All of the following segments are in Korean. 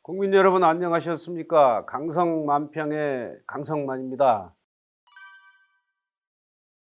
국민 여러분 안녕하셨습니까? 강성만평의 강성만입니다.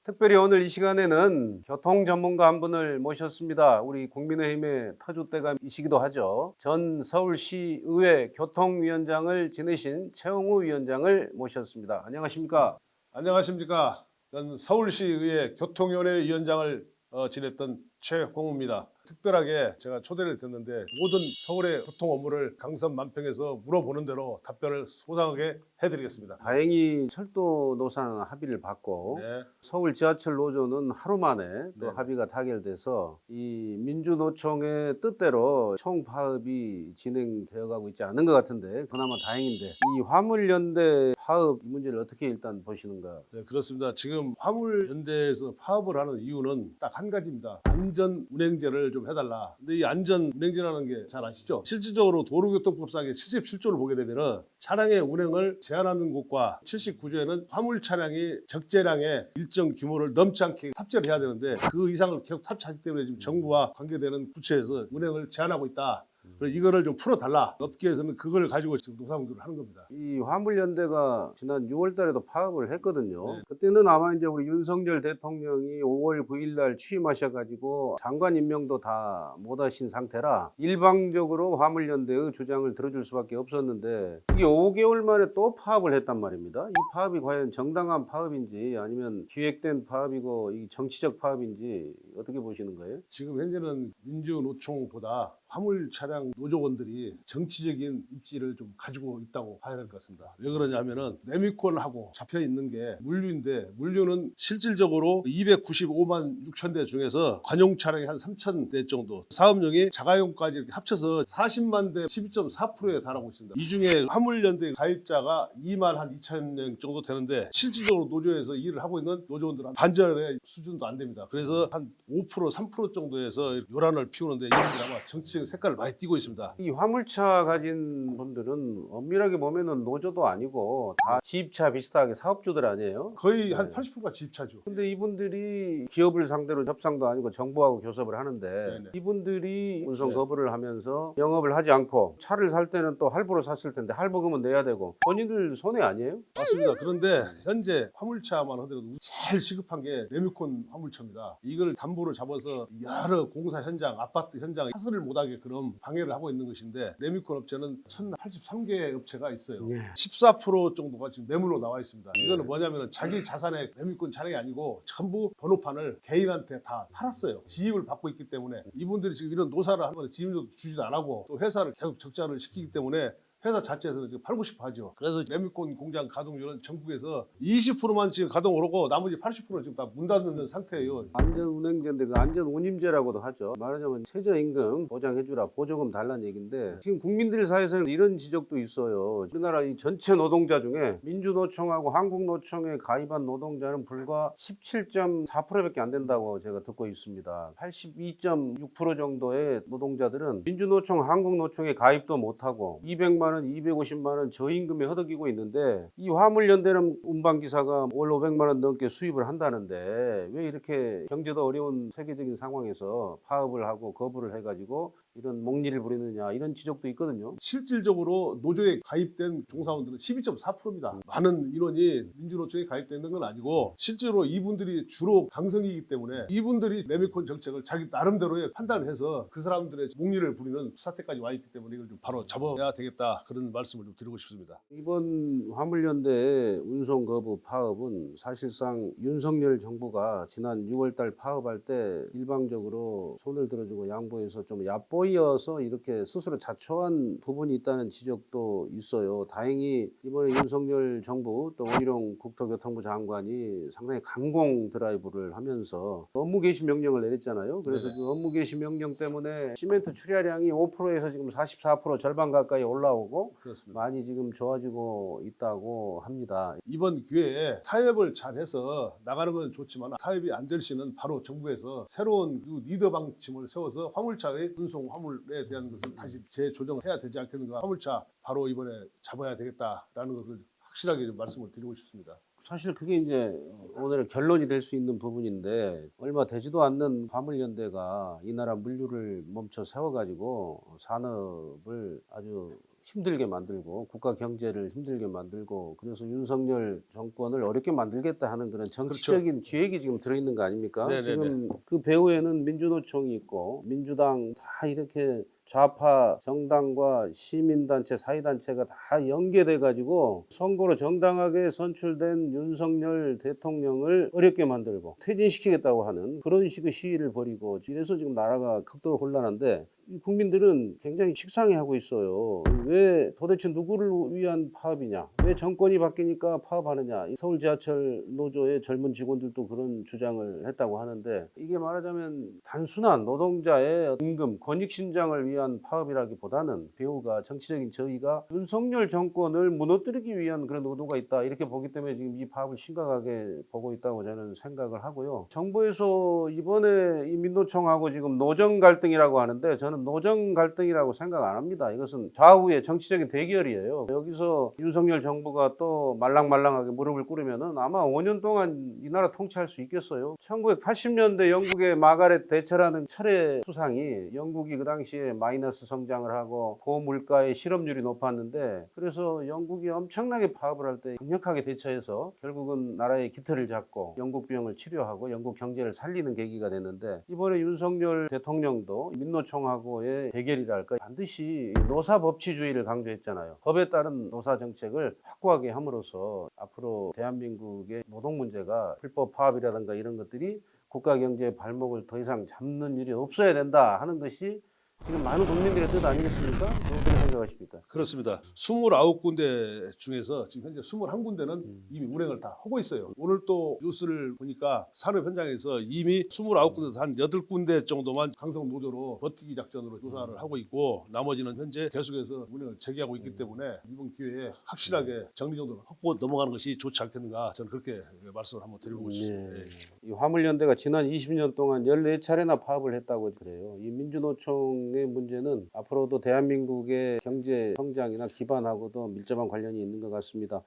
특별히 오늘 이 시간에는 교통 전문가 한 분을 모셨습니다. 우리 국민의힘의 터줏대감이시기도 하죠. 전 서울시의회 교통위원장을 지내신 최홍우 위원장을 모셨습니다. 안녕하십니까? 안녕하십니까. 전 서울시의회 교통위원회 위원장을 지냈던 최홍우입니다. 특별하게 제가 초대를 됐는데 모든 서울의 교통 업무를 강선만평에서 물어보는 대로 답변을 소상하게 해드리겠습니다. 다행히 철도 노선 합의를 받고 네. 서울 지하철 노조는 하루 만에 또 네. 합의가 타결돼서 이 민주노총의 뜻대로 총파업이 진행되어 가고 있지 않은 것 같은데 그나마 다행인데 이 화물연대 파업 이 문제를 어떻게 일단 보시는가? 네, 그렇습니다. 지금 화물연대에서 파업을 하는 이유는 딱 한 가지입니다. 안전 운행제를 좀 해달라. 근데 이 안전 운행제라는 게 잘 아시죠? 실질적으로 도로교통법상의 77조를 보게 되면은 차량의 운행을 제한하는 곳과 79조에는 화물 차량이 적재량의 일정 규모를 넘지 않게 탑재를 해야 되는데 그 이상을 계속 탑재하기 때문에 지금 정부와 관계되는 부처에서 운행을 제한하고 있다. 그래서 이거를 좀 풀어달라. 업계에서는 그걸 가지고 지금 노사운동을 하는 겁니다. 이 화물연대가 지난 6월 달에도 파업을 했거든요. 네. 그때는 아마 이제 우리 윤석열 대통령이 5월 9일 날 취임하셔가지고 장관 임명도 다 못하신 상태라 일방적으로 화물연대의 주장을 들어줄 수밖에 없었는데 이게 5개월 만에 또 파업을 했단 말입니다. 이 파업이 과연 정당한 파업인지 아니면 기획된 파업이고 이 정치적 파업인지 어떻게 보시는 거예요? 지금 현재는 민주노총보다 화물 차량 노조원들이 정치적인 입지를 좀 가지고 있다고 봐야 될 것 같습니다. 왜 그러냐면은 레미콘하고 잡혀 있는 게 물류인데 물류는 실질적으로 295만 6천 대 중에서 관용 차량이 한 3천 대 정도, 사업용이 자가용까지 이렇게 합쳐서 40만 대 12.4%에 달하고 있습니다. 이 중에 화물연대 가입자가 2만 한 2천 명 정도 되는데 실질적으로 노조에서 일을 하고 있는 노조원들은 반절의 수준도 안 됩니다. 그래서 한 5% 3% 정도에서 요란을 피우는데 이분들이 아마 정치적 색깔을 많이 띠고 있습니다. 이 화물차 가진 분들은 엄밀하게 보면은 노조도 아니고 다 지입차 비슷하게 사업주들 아니에요? 거의 한 네. 80%가 지입차죠. 근데 이분들이 기업을 상대로 협상도 아니고 정부하고 교섭을 하는데 네네. 이분들이 운송 네. 거부를 하면서 영업을 하지 않고 차를 살 때는 또 할부로 샀을 텐데 할부금은 내야 되고 본인들 손해 아니에요? 맞습니다. 그런데 현재 화물차만 하더라도 제일 시급한 게 레미콘 화물차입니다. 이걸 담보를 잡아서 여러 공사 현장, 아파트 현장 하선을 못하게 그런 방해를 하고 있는 것인데 레미콘 업체는 1083개 업체가 있어요. 네. 14% 정도가 지금 매물로 나와 있습니다. 네. 이거는 뭐냐면 자기 자산의 레미콘 차량이 아니고 전부 번호판을 개인한테 다 팔았어요. 지입을 받고 있기 때문에 이분들이 지금 이런 노사를 하면 지입도 주지도 안 하고 또 회사를 계속 적자를 시키기 때문에 회사 자체에서는 지금 팔고 싶어 하죠. 그래서 레미콘 공장 가동률은 전국에서 20%만 지금 가동을 하고 나머지 80%는 지금 다 문 닫는 상태예요. 안전운행제인데 그 안전운임제라고도 하죠. 말하자면 최저임금 보장해주라, 보조금 달라는 얘기인데 지금 국민들 사이에서는 이런 지적도 있어요. 우리나라 이 전체 노동자 중에 민주노총하고 한국노총에 가입한 노동자는 불과 17.4%밖에 안 된다고 제가 듣고 있습니다. 82.6% 정도의 노동자들은 민주노총, 한국노총에 가입도 못하고 200만 원, 250만 원 저임금에 허덕이고 있는데 이 화물연대는 운반기사가 월 500만 원 넘게 수입을 한다는데 왜 이렇게 경제도 어려운 세계적인 상황에서 파업을 하고 거부를 해가지고 이런 목리를 부리느냐 이런 지적도 있거든요. 실질적으로 노조에 가입된 종사원들은 12.4%입니다. 많은 인원이 민주노총에 가입되는 건 아니고 실제로 이분들이 주로 강성이기 때문에 이분들이 레미콘 정책을 자기 나름대로의 판단을 해서 그 사람들의 목리를 부리는 사태까지 와 있기 때문에 이걸 좀 바로 잡아야 되겠다 그런 말씀을 좀 드리고 싶습니다. 이번 화물연대 운송 거부 파업은 사실상 윤석열 정부가 지난 6월달 파업할 때 일방적으로 손을 들어주고 양보해서 좀 얕보여서 이렇게 스스로 자초한 부분이 있다는 지적도 있어요. 다행히 이번에 윤석열 정부 또 원희룡 국토교통부 장관이 상당히 강공 드라이브를 하면서 업무 개시 명령을 내렸잖아요. 그래서 네. 그 업무 개시 명령 때문에 시멘트 출하량이 5%에서 지금 44% 절반 가까이 올라오고 그렇습니다. 많이 지금 좋아지고 있다고 합니다. 이번 기회에 타협을 잘해서 나가는 건 좋지만 타협이 안 될 시는 바로 정부에서 새로운 리더 방침을 세워서 화물차의 운송 화물에 대한 것을 다시 재조정을 해야 되지 않겠는가. 화물차 바로 이번에 잡아야 되겠다라는 것을 확실하게 좀 말씀을 드리고 싶습니다. 사실 그게 이제 오늘의 결론이 될 수 있는 부분인데 얼마 되지도 않는 화물연대가 이 나라 물류를 멈춰 세워가지고 산업을 아주 힘들게 만들고 국가 경제를 힘들게 만들고 그래서 윤석열 정권을 어렵게 만들겠다 하는 그런 정치적인 기획이 지금 들어있는 거 아닙니까? 네네네. 지금 그 배후에는 민주노총이 있고 민주당 다 이렇게 좌파 정당과 시민단체, 사회단체가 다 연계돼 가지고 선거로 정당하게 선출된 윤석열 대통령을 어렵게 만들고 퇴진시키겠다고 하는 그런 식의 시위를 벌이고 이래서 지금 나라가 극도로 혼란한데 이 국민들은 굉장히 식상해하고 있어요. 왜 도대체 누구를 위한 파업이냐? 왜 정권이 바뀌니까 파업하느냐? 이 서울 지하철 노조의 젊은 직원들도 그런 주장을 했다고 하는데 이게 말하자면 단순한 노동자의 임금, 권익 신장을 위한 파업이라기보다는 배우가 정치적인 저희가 윤석열 정권을 무너뜨리기 위한 그런 의도가 있다 이렇게 보기 때문에 지금 이 파업을 심각하게 보고 있다고 저는 생각을 하고요. 정부에서 이번에 이 민노총하고 지금 노정 갈등이라고 하는데 저는 노정 갈등이라고 생각 안 합니다. 이것은 좌우의 정치적인 대결이에요. 여기서 윤석열 정부가 또 말랑말랑하게 무릎을 꿇으면은 아마 5년 동안 이 나라 통치할 수 있겠어요. 1980년대 영국의 마가렛 대처라는 철의 수상이 영국이 그 당시에 마이너스 성장을 하고 고물가의 실업률이 높았는데 그래서 영국이 엄청나게 파업을 할 때 강력하게 대처해서 결국은 나라의 기틀을 잡고 영국 비용을 치료하고 영국 경제를 살리는 계기가 됐는데 이번에 윤석열 대통령도 민노총하고의 대결이랄까 반드시 노사법치주의를 강조했잖아요. 법에 따른 노사 정책을 확고하게 함으로써 앞으로 대한민국의 노동 문제가 불법 파업이라든가 이런 것들이 국가 경제의 발목을 더 이상 잡는 일이 없어야 된다 하는 것이 지금 많은 국민들의 뜻 아니겠습니까? 어떻게 생각하십니까? 그렇습니다. 29군데 중에서 지금 현재 21군데는 이미 운행을 다 하고 있어요. 오늘 또 뉴스를 보니까 산업 현장에서 이미 29군데에서 한 8군데 정도만 강성 노조로 버티기 작전으로 조사를 하고 있고 나머지는 현재 계속해서 운행을 재개하고 있기 때문에 이번 기회에 확실하게 정리정돈을 하고 넘어가는 것이 좋지 않겠는가 저는 그렇게 말씀을 한번 드리고 싶습니다. 네. 이 화물연대가 지난 20년 동안 14차례나 파업을 했다고 그래요. 이 민주노총의 문제는 앞으로도 대한민국의 경제 성장이나 기반하고도 밀접한 관련이 있는 것 같습니다.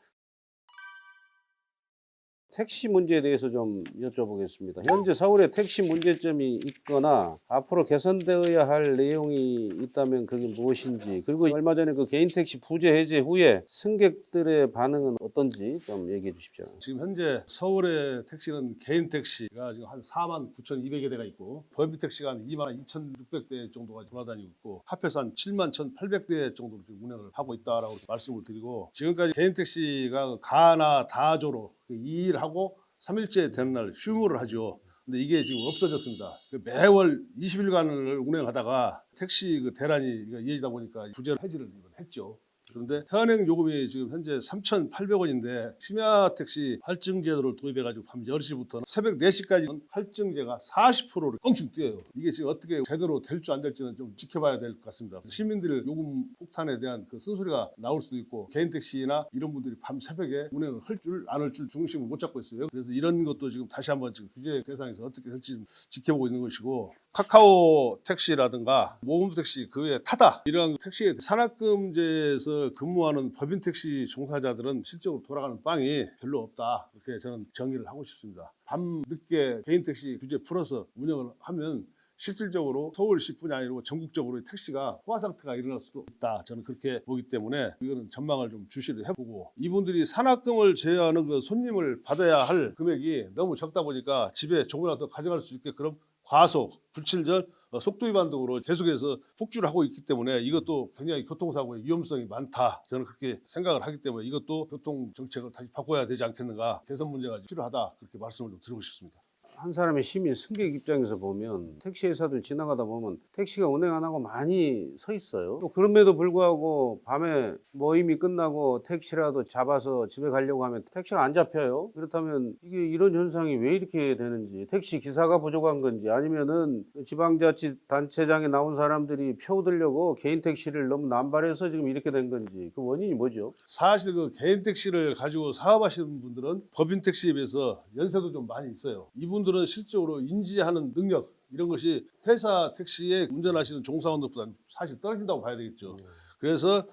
택시 문제에 대해서 좀 여쭤보겠습니다. 현재 서울에 택시 문제점이 있거나 앞으로 개선되어야 할 내용이 있다면 그게 무엇인지 그리고 얼마 전에 그 개인 택시 부재 해제 후에 승객들의 반응은 어떤지 좀 얘기해 주십시오. 지금 현재 서울의 택시는 개인 택시가 지금 한 49,200여 대가 있고 범위 택시가 한 22,600대 정도가 돌아다니고 있고 합해서 한 71,800대 정도로 지금 운행을 하고 있다라고 말씀을 드리고 지금까지 개인 택시가 가나 다조로 2일하고 3일째 되는 날 휴무를 하죠. 근데 이게 지금 없어졌습니다. 매월 20일간을 운행하다가 택시 그 대란이 이어지다 보니까 부재 해지를 했죠. 그런데 현행 요금이 지금 현재 3,800원인데 심야 택시 할증 제도를 도입해가지고 밤 10시부터 새벽 4시까지는 할증제가 40%를 껑충 뛰어요. 이게 지금 어떻게 제대로 될지 안 될지는 좀 지켜봐야 될 것 같습니다. 시민들 요금 폭탄에 대한 그 쓴소리가 나올 수도 있고 개인 택시나 이런 분들이 밤 새벽에 운행을 할 줄 안 할 줄 중심을 못 잡고 있어요. 그래서 이런 것도 지금 다시 한번 지금 규제 대상에서 어떻게 될지 지켜보고 있는 것이고 카카오 택시라든가 모범 택시 그 외에 타다 이런 택시에 산학금제에서 근무하는 법인 택시 종사자들은 실적으로 돌아가는 빵이 별로 없다 그렇게 저는 정의를 하고 싶습니다. 밤 늦게 개인 택시 규제 풀어서 운영을 하면 실질적으로 서울시뿐이 아니고 전국적으로 택시가 호화 상태가 일어날 수도 있다. 저는 그렇게 보기 때문에 이거는 전망을 좀 주시를 해보고 이분들이 산학금을 제외하는 그 손님을 받아야 할 금액이 너무 적다 보니까 집에 조금이라도 가져갈 수 있게 그럼 과속, 불친절, 속도 위반 등으로 계속해서 폭주를 하고 있기 때문에 이것도 굉장히 교통사고의 위험성이 많다. 저는 그렇게 생각을 하기 때문에 이것도 교통 정책을 다시 바꿔야 되지 않겠는가 개선 문제가 필요하다 그렇게 말씀을 좀 드리고 싶습니다. 한 사람의 시민 승객 입장에서 보면 택시 회사들 지나가다 보면 택시가 운행 안 하고 많이 서 있어요. 또 그럼에도 불구하고 밤에 모임이 끝나고 택시라도 잡아서 집에 가려고 하면 택시가 안 잡혀요. 그렇다면 이게 이런 현상이 왜 이렇게 되는지 택시 기사가 부족한 건지 아니면은 지방자치 단체장에 나온 사람들이 표 얻으려고 개인 택시를 너무 남발해서 지금 이렇게 된 건지 그 원인이 뭐죠? 사실 그 개인 택시를 가지고 사업하시는 분들은 법인 택시에 비해서 연세도 좀 많이 있어요. 이분들은 실적으로 인지하는 능력 이런 것이 회사 택시에 운전하시는 종사원들보다는 사실 떨어진다고 봐야 되겠죠. 그래서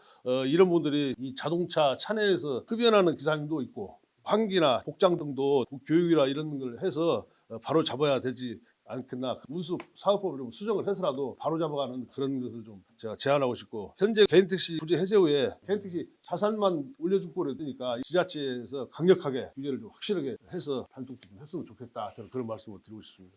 이런 분들이 이 자동차 차내에서 흡연하는 기사님도 있고 환기나 복장 등도 교육이나 이런 걸 해서 바로 잡아야 되지 않겠나. 운수 사업법을 좀 수정을 해서라도 바로 잡아가는 그런 것을 좀 제가 제안하고 싶고, 현재 개인택시 규제 해제 후에 개인택시 자산만 올려줄 거를 뜨니까 지자체에서 강력하게 규제를 좀 확실하게 해서 단속 좀 했으면 좋겠다. 저는 그런 말씀을 드리고 싶습니다.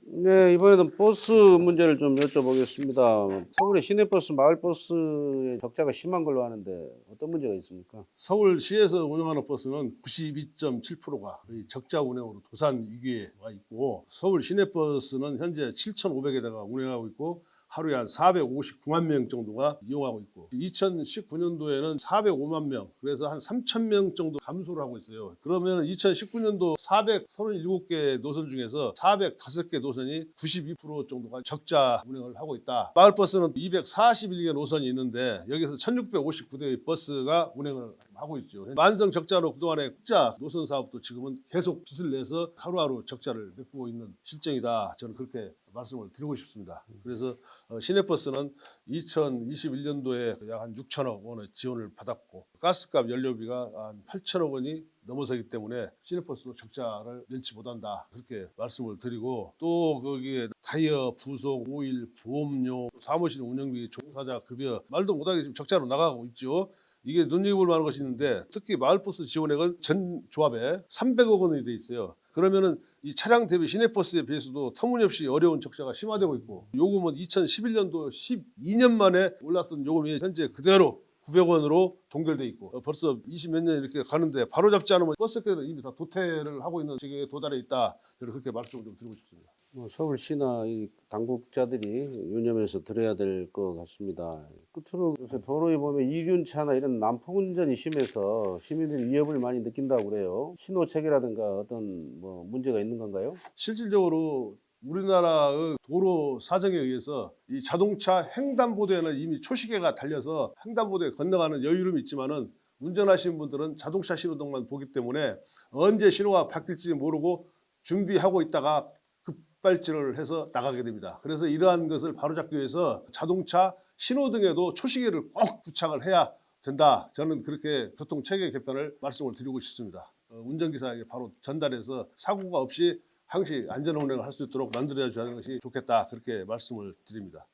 네, 이번에는 버스 문제를 좀 여쭤보겠습니다. 서울의 시내버스, 마을버스의 적자가 심한 걸로 아는데 어떤 문제가 있습니까? 서울시에서 운영하는 버스는 92.7%가 적자 운행으로 도산 위기에 와 있고, 서울 시내버스는 현재 7,500여대가 운행하고 있고 하루에 한 459만 명 정도가 이용하고 있고, 2019년도에는 405만 명, 그래서 한 3천 명 정도 감소를 하고 있어요. 그러면 2019년도 437개 노선 중에서 405개 노선이 92% 정도가 적자 운행을 하고 있다. 마을버스는 241개 노선이 있는데 여기서 1659대의 버스가 운행을 하고 있죠. 만성 적자로 그동안에 국자 노선 사업도 지금은 계속 빚을 내서 하루하루 적자를 메꾸고 있는 실정이다. 저는 그렇게 말씀을 드리고 싶습니다. 그래서 시내버스는 2021년도에 약 한 6천억 원의 지원을 받았고, 가스값 연료비가 한 8천억 원이 넘어서기 때문에 시내버스도 적자를 면치 못한다. 그렇게 말씀을 드리고, 또 거기에 타이어, 부속, 오일, 보험료, 사무실 운영비, 종사자 급여 말도 못하게 지금 적자로 나가고 있죠. 이게 눈여겨볼 만한 것이 있는데, 특히 마을버스 지원액은 전 조합에 300억 원이 돼 있어요. 그러면은 이 차량 대비 시내버스에 비해서도 터무니없이 어려운 적자가 심화되고 있고, 요금은 2011년도 12년 만에 올랐던 요금이 현재 그대로 900원으로 동결돼 있고, 벌써 20몇 년 이렇게 가는데 바로 잡지 않으면 버스계는 이미 다 도태를 하고 있는 지경에 도달해 있다. 저는 그렇게 말씀을 좀 드리고 싶습니다. 서울시나 이 당국자들이 유념해서 들어야 될 것 같습니다. 끝으로 요새 도로에 보면 이륜차나 이런 난폭 운전이 심해서 시민들이 위협을 많이 느낀다고 그래요. 신호 체계라든가 어떤 문제가 있는 건가요? 실질적으로 우리나라의 도로 사정에 의해서 이 자동차 횡단보도에는 이미 초시계가 달려서 횡단보도에 건너가는 여유름이 있지만은, 운전하시는 분들은 자동차 신호등만 보기 때문에 언제 신호가 바뀔지 모르고 준비하고 있다가 급발진을 해서 나가게 됩니다. 그래서 이러한 것을 바로잡기 위해서 자동차 신호등에도 초시계를 꼭 부착을 해야 된다. 저는 그렇게 교통체계 개편을 말씀을 드리고 싶습니다. 운전기사에게 바로 전달해서 사고가 없이 항시 안전 운행을 할 수 있도록 만들어줘야 하는 것이 좋겠다. 그렇게 말씀을 드립니다.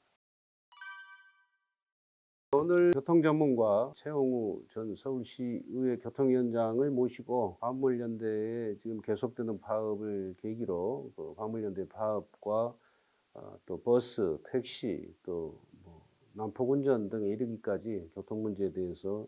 오늘 교통전문가 최홍우 전 서울시의회 교통위원장을 모시고 화물연대에 지금 계속되는 파업을 계기로 그 화물연대 파업과 또 버스, 택시, 또 난폭운전 등에 이르기까지 교통 문제에 대해서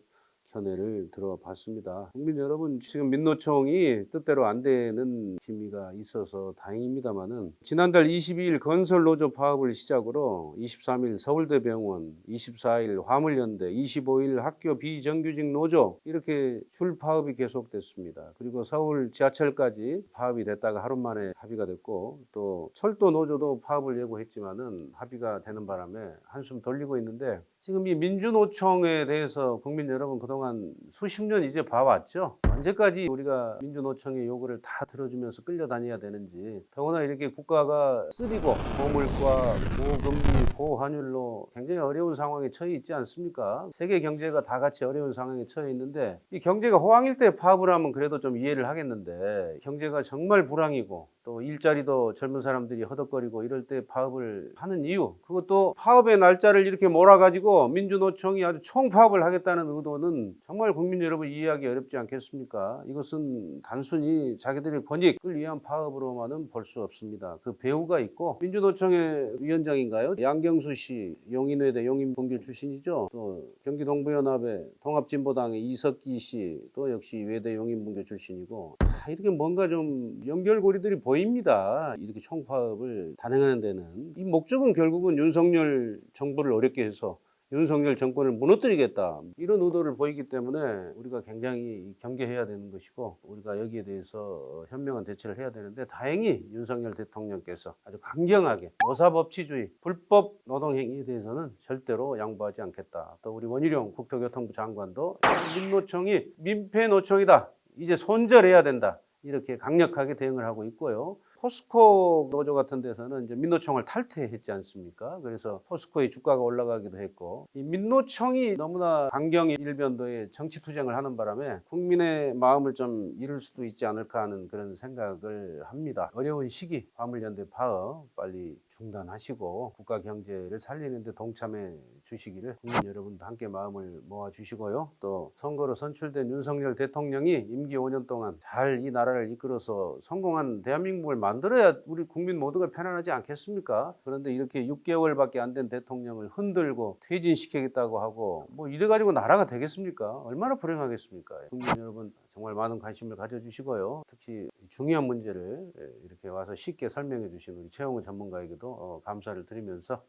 견해를 들어봤습니다. 국민 여러분, 지금 민노총이 뜻대로 안 되는 심의가 있어서 다행입니다만은, 지난달 22일 건설노조 파업을 시작으로 23일 서울대병원, 24일 화물연대, 25일 학교 비정규직 노조, 이렇게 줄 파업이 계속됐습니다. 그리고 서울 지하철까지 파업이 됐다가 하루 만에 합의가 됐고, 또 철도 노조도 파업을 예고했지만은 합의가 되는 바람에 한숨 돌리고 있는데, 지금 이 민주노총에 대해서 국민 여러분 그동안 수십 년 이제 봐왔죠. 언제까지 우리가 민주노총의 요구를 다 들어주면서 끌려다녀야 되는지. 더구나 이렇게 국가가 쓰리고 고물가, 고금리, 고환율로 굉장히 어려운 상황에 처해 있지 않습니까? 세계 경제가 다 같이 어려운 상황에 처해 있는데, 이 경제가 호황일 때 파업을 하면 그래도 좀 이해를 하겠는데, 경제가 정말 불황이고 또 일자리도 젊은 사람들이 허덕거리고 이럴 때 파업을 하는 이유, 그것도 파업의 날짜를 이렇게 몰아가지고 민주노총이 아주 총파업을 하겠다는 의도는 정말 국민 여러분 이해하기 어렵지 않겠습니까? 이것은 단순히 자기들의 권익을 위한 파업으로만은 볼 수 없습니다. 그 배후가 있고, 민주노총의 위원장인가요? 양경수 씨, 용인외대 용인본교 출신이죠. 또 경기동부연합의 통합진보당의 이석기 씨, 또 역시 외대 용인본교 출신이고, 이렇게 뭔가 좀 연결고리들이 보입니다. 이렇게 총파업을 단행하는 데는. 이 목적은 결국은 윤석열 정부를 어렵게 해서 윤석열 정권을 무너뜨리겠다, 이런 의도를 보이기 때문에 우리가 굉장히 경계해야 되는 것이고, 우리가 여기에 대해서 현명한 대처를 해야 되는데, 다행히 윤석열 대통령께서 아주 강경하게 노사법치주의, 불법 노동행위에 대해서는 절대로 양보하지 않겠다. 또 우리 원희룡 국토교통부 장관도 민노총이 민폐노총이다, 이제 손절해야 된다, 이렇게 강력하게 대응을 하고 있고요. 포스코 노조 같은 데서는 이제 민노총을 탈퇴했지 않습니까? 그래서 포스코의 주가가 올라가기도 했고, 이 민노총이 너무나 강경 일변도의 정치 투쟁을 하는 바람에 국민의 마음을 좀 잃을 수도 있지 않을까 하는 그런 생각을 합니다. 어려운 시기 화물연대 파업 빨리 중단하시고 국가 경제를 살리는 데 동참해 주시기를 국민 여러분도 함께 마음을 모아 주시고요. 또 선거로 선출된 윤석열 대통령이 임기 5년 동안 잘 이 나라를 이끌어서 성공한 대한민국을 만들어야 우리 국민 모두가 편안하지 않겠습니까? 그런데 이렇게 6개월밖에 안 된 대통령을 흔들고 퇴진시키겠다고 하고 뭐 이래 가지고 나라가 되겠습니까? 얼마나 불행하겠습니까? 국민 여러분 정말 많은 관심을 가져주시고요. 특히 중요한 문제를 이렇게 와서 쉽게 설명해 주신 우리 최영우 전문가에게도 감사를 드리면서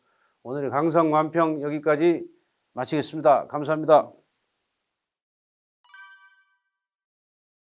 오늘의 강성완평 여기까지 마치겠습니다. 감사합니다.